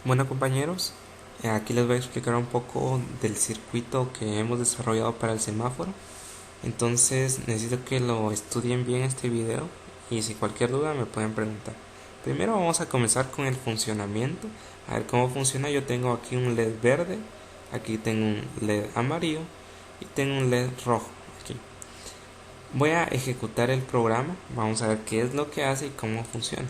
Bueno compañeros, aquí les voy a explicar un poco del circuito que hemos desarrollado para el semáforo. Entonces necesito que lo estudien bien este video y si cualquier duda me pueden preguntar. Primero vamos a comenzar con el funcionamiento. A ver cómo funciona. Yo tengo aquí un LED verde, aquí tengo un LED amarillo y tengo un LED rojo aquí. Voy a ejecutar el programa, vamos a ver qué es lo que hace y cómo funciona.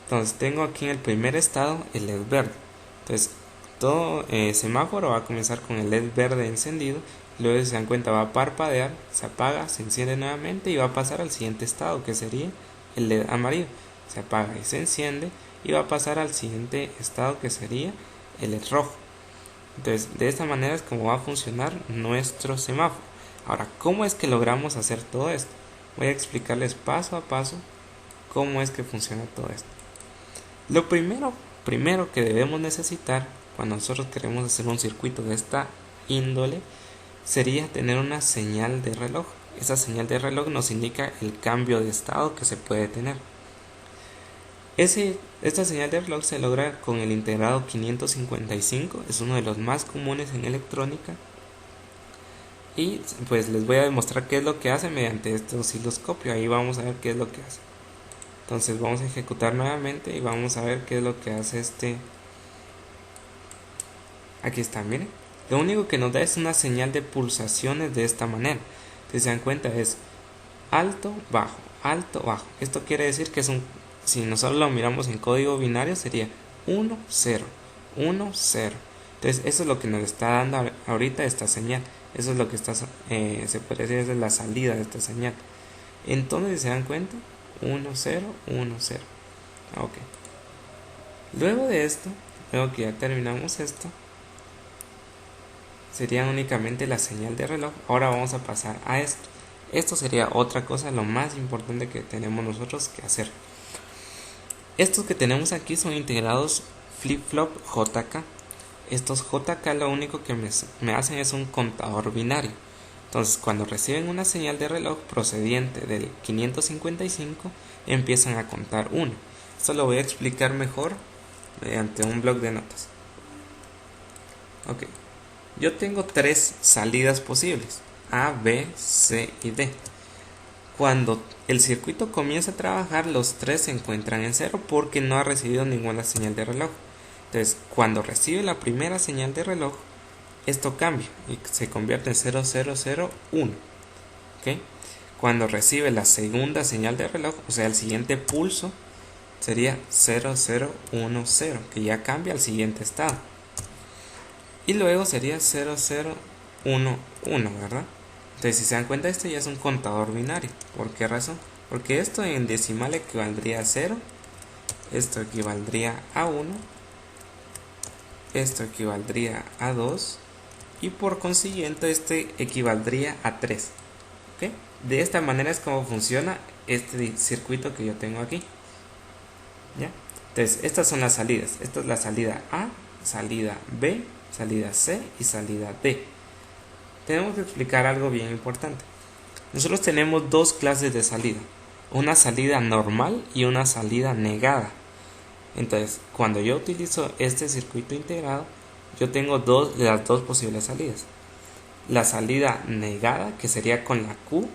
Entonces tengo aquí en el primer estado el LED verde. Entonces todo semáforo va a comenzar con el LED verde encendido. Luego, si se dan cuenta, va a parpadear, se apaga, se enciende nuevamente y va a pasar al siguiente estado, que sería el LED amarillo. Se apaga y se enciende y va a pasar al siguiente estado, que sería el LED rojo. Entonces de esta manera es como va a funcionar nuestro semáforo. Ahora, ¿cómo es que logramos hacer todo esto? Voy a explicarles paso a paso cómo es que funciona todo esto. Lo primero que debemos necesitar cuando nosotros queremos hacer un circuito de esta índole sería tener una señal de reloj. Esa señal de reloj nos indica el cambio de estado que se puede tener. Esta señal de reloj se logra con el integrado 555, es uno de los más comunes en electrónica. Y pues les voy a demostrar qué es lo que hace mediante este osciloscopio. Ahí vamos a ver qué es lo que hace. Entonces vamos a ejecutar nuevamente y vamos a ver qué es lo que hace este. Aquí está, miren. Lo único que nos da es una señal de pulsaciones de esta manera. Si se dan cuenta es alto, bajo, alto, bajo. Esto quiere decir que es un, si nosotros lo miramos en código binario sería 1, 0, 1, 0. Entonces eso es lo que nos está dando ahorita esta señal. Eso es lo que está, se puede decir, es la salida de esta señal. Entonces, si se dan cuenta, 1, 0, 1, 0. Ok. Luego de esto, luego que ya terminamos esto, sería únicamente la señal de reloj. Ahora vamos a pasar a esto. Esto sería otra cosa, lo más importante que tenemos nosotros que hacer. Estos que tenemos aquí son integrados flip-flop JK. Estos JK lo único que me hacen es un contador binario. Entonces, cuando reciben una señal de reloj procediente del 555, empiezan a contar 1. Esto lo voy a explicar mejor mediante un bloc de notas. Ok. Yo tengo tres salidas posibles, A, B, C y D. Cuando el circuito comienza a trabajar, los tres se encuentran en cero porque no ha recibido ninguna señal de reloj. Entonces, cuando recibe la primera señal de reloj, esto cambia y se convierte en 0001. ¿Okay? Cuando recibe la segunda señal de reloj, o sea, el siguiente pulso, sería 0010, que ya cambia al siguiente estado. Y luego sería 0011, ¿verdad? Entonces, si se dan cuenta, esto ya es un contador binario. ¿Por qué razón? Porque esto en decimal equivaldría a 0, esto equivaldría a 1, esto equivaldría a 2 y por consiguiente este equivaldría a 3. ¿Okay? De esta manera es como funciona este circuito que yo tengo aquí. ¿Ya? Entonces, estas son las salidas. Esta es la salida A, salida B, salida C y salida D. Tenemos que explicar algo bien importante. Nosotros tenemos dos clases de salida, una salida normal y una salida negada. Entonces, cuando yo utilizo este circuito integrado, yo tengo las dos posibles salidas. La salida negada, que sería con la Q,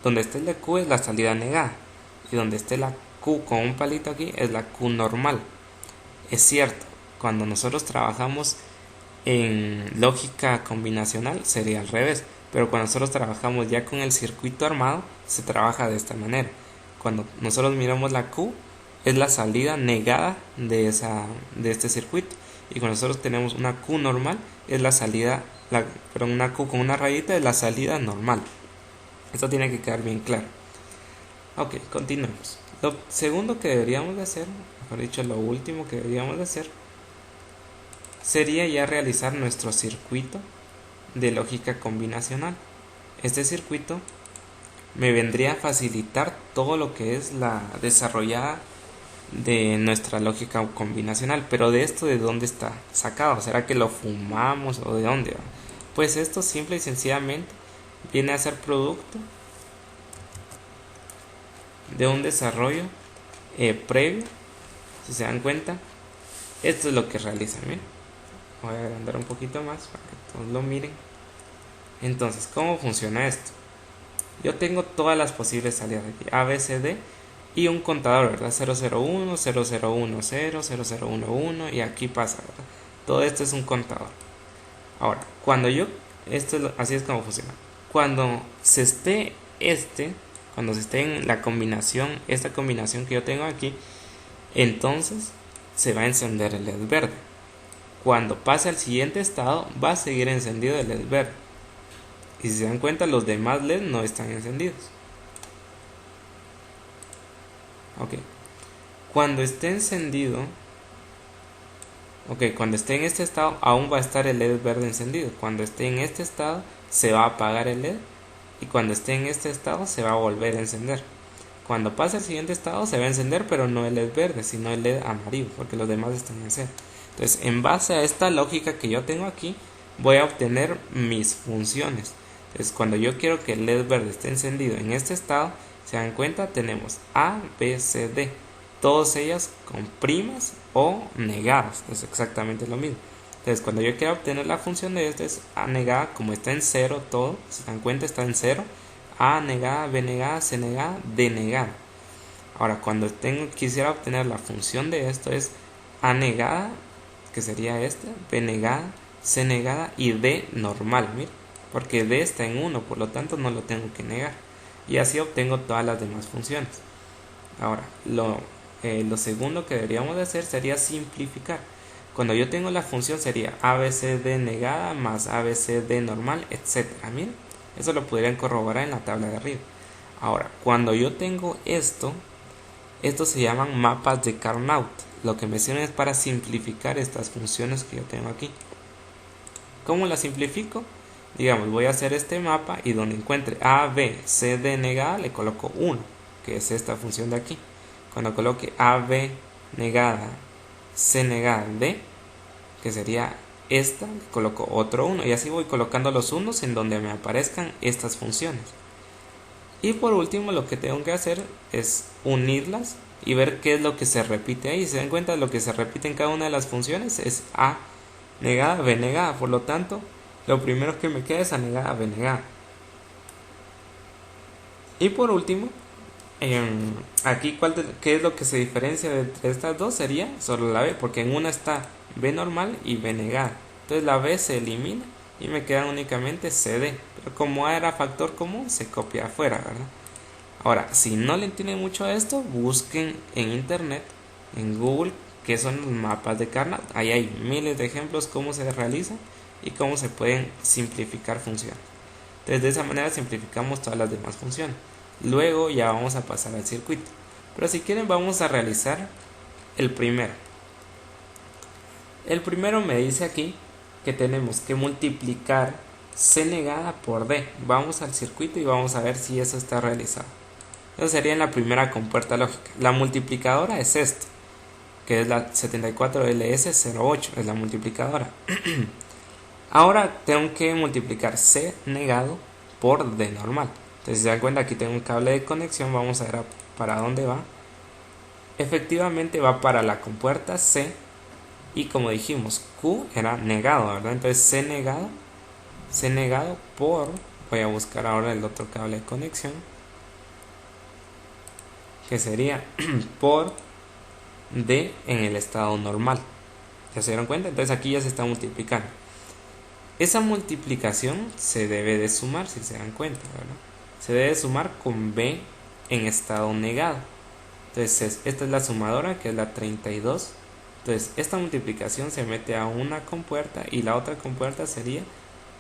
donde esté la Q es la salida negada, y donde esté la Q con un palito aquí es la Q normal. Es cierto, cuando nosotros trabajamos en lógica combinacional sería al revés, pero cuando nosotros trabajamos ya con el circuito armado se trabaja de esta manera. Cuando nosotros miramos la Q es la salida negada de este circuito, y cuando nosotros tenemos una Q normal es la salida, una Q con una rayita es la salida normal. Esto tiene que quedar bien claro. Ok, continuemos. Lo segundo que deberíamos de hacer, mejor dicho, lo último que deberíamos de hacer sería ya realizar nuestro circuito de lógica combinacional. Este circuito me vendría a facilitar todo lo que es la desarrollada de nuestra lógica combinacional. Pero de esto, ¿de dónde está sacado? ¿Será que lo fumamos o de dónde va? Pues esto simple y sencillamente viene a ser producto de un desarrollo previo. Si se dan cuenta, Esto es lo que realizan, miren. Voy a agrandar un poquito más para que todos lo miren. Entonces, ¿cómo funciona esto? Yo tengo todas las posibles salidas aquí, A, B, C, D, y un contador, ¿verdad? 001, 0010, 0011, y aquí pasa, ¿verdad? Todo esto es un contador. Ahora, así es como funciona. Cuando se esté cuando se esté en la combinación, esta combinación que yo tengo aquí, entonces se va a encender el LED verde. Cuando pase al siguiente estado, va a seguir encendido el LED verde. Y si se dan cuenta, los demás LED no están encendidos. Ok. Cuando esté encendido, cuando esté en este estado, aún va a estar el LED verde encendido. Cuando esté en este estado, se va a apagar el LED. Y cuando esté en este estado, se va a volver a encender. Cuando pase al siguiente estado, se va a encender, pero no el LED verde, sino el LED amarillo, porque los demás están en cero. Entonces, en base a esta lógica que yo tengo aquí, voy a obtener mis funciones. Entonces, cuando yo quiero que el LED verde esté encendido en este estado, se dan cuenta, tenemos A, B, C, D. Todas ellas con primas o negadas. Es exactamente lo mismo. Entonces, cuando yo quiero obtener la función de este, es A negada, como está en cero todo, se dan cuenta, está en cero. A negada, B negada, C negada, D negada. Ahora, cuando quisiera obtener la función de esto, es A negada, que sería esta, B negada, C negada y D normal, mira, porque D está en 1, por lo tanto no lo tengo que negar. Y así obtengo todas las demás funciones. Ahora, lo segundo que deberíamos de hacer sería simplificar. Cuando yo tengo la función sería ABCD negada más ABCD normal, etc. Miren, eso lo podrían corroborar en la tabla de arriba. Ahora, cuando yo tengo estos se llaman mapas de Carnot. Lo que me sirve es para simplificar estas funciones que yo tengo aquí. ¿Cómo las simplifico? Digamos, voy a hacer este mapa y donde encuentre A, B, C, D negada le coloco 1, que es esta función de aquí. Cuando coloque A, B negada, C negada, D, que sería esta, le coloco otro 1 y así voy colocando los unos en donde me aparezcan estas funciones. Y por último lo que tengo que hacer es unirlas y ver qué es lo que se repite ahí. Se dan cuenta, lo que se repite en cada una de las funciones es A negada, B negada, por lo tanto lo primero que me queda es A negada, B negada. Y por último, aquí qué es lo que se diferencia entre estas dos, sería solo la B, porque en una está B normal y B negada. Entonces la B se elimina y me queda únicamente CD, pero como A era factor común, se copia afuera, ¿verdad? Ahora, si no le entienden mucho a esto, busquen en internet, en Google, qué son los mapas de Carnot. Ahí hay miles de ejemplos cómo se realizan y cómo se pueden simplificar funciones. Entonces de esa manera simplificamos todas las demás funciones. Luego ya vamos a pasar al circuito. Pero si quieren vamos a realizar el primero. El primero me dice aquí que tenemos que multiplicar C negada por D. Vamos al circuito y vamos a ver si eso está realizado. Eso sería en la primera compuerta lógica. La multiplicadora es esta, que es la 74LS08, es la multiplicadora. Ahora tengo que multiplicar C negado por D normal. Entonces si se dan cuenta, aquí tengo un cable de conexión, vamos a ver para dónde va. Efectivamente va para la compuerta C y como dijimos, Q era negado, ¿verdad? Entonces C negado por, voy a buscar ahora el otro cable de conexión, que sería por D en el estado normal. ¿Ya se dieron cuenta? Entonces aquí ya se está multiplicando. Esa multiplicación se debe de sumar, si se dan cuenta, ¿verdad? Se debe sumar con B en estado negado. Entonces esta es la sumadora, que es la 32. Entonces esta multiplicación se mete a una compuerta y la otra compuerta sería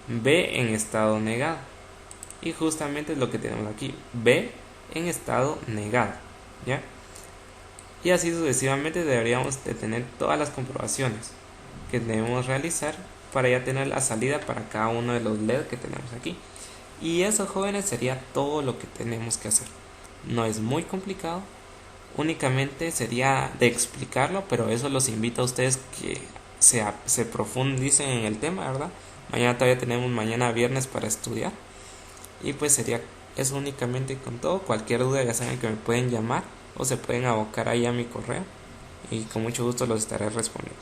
B en estado negado. Y justamente es lo que tenemos aquí, B en estado negado, ¿ya? Y así sucesivamente deberíamos de tener todas las comprobaciones que debemos realizar para ya tener la salida para cada uno de los LED que tenemos aquí. Y eso, jóvenes, sería todo lo que tenemos que hacer. No es muy complicado, únicamente sería de explicarlo, pero eso los invito a ustedes que se profundicen en el tema, ¿verdad? Mañana todavía tenemos mañana viernes para estudiar. Y pues sería eso únicamente con todo. Cualquier duda ya saben que me pueden llamar o se pueden abocar ahí a mi correo. y con mucho gusto los estaré respondiendo.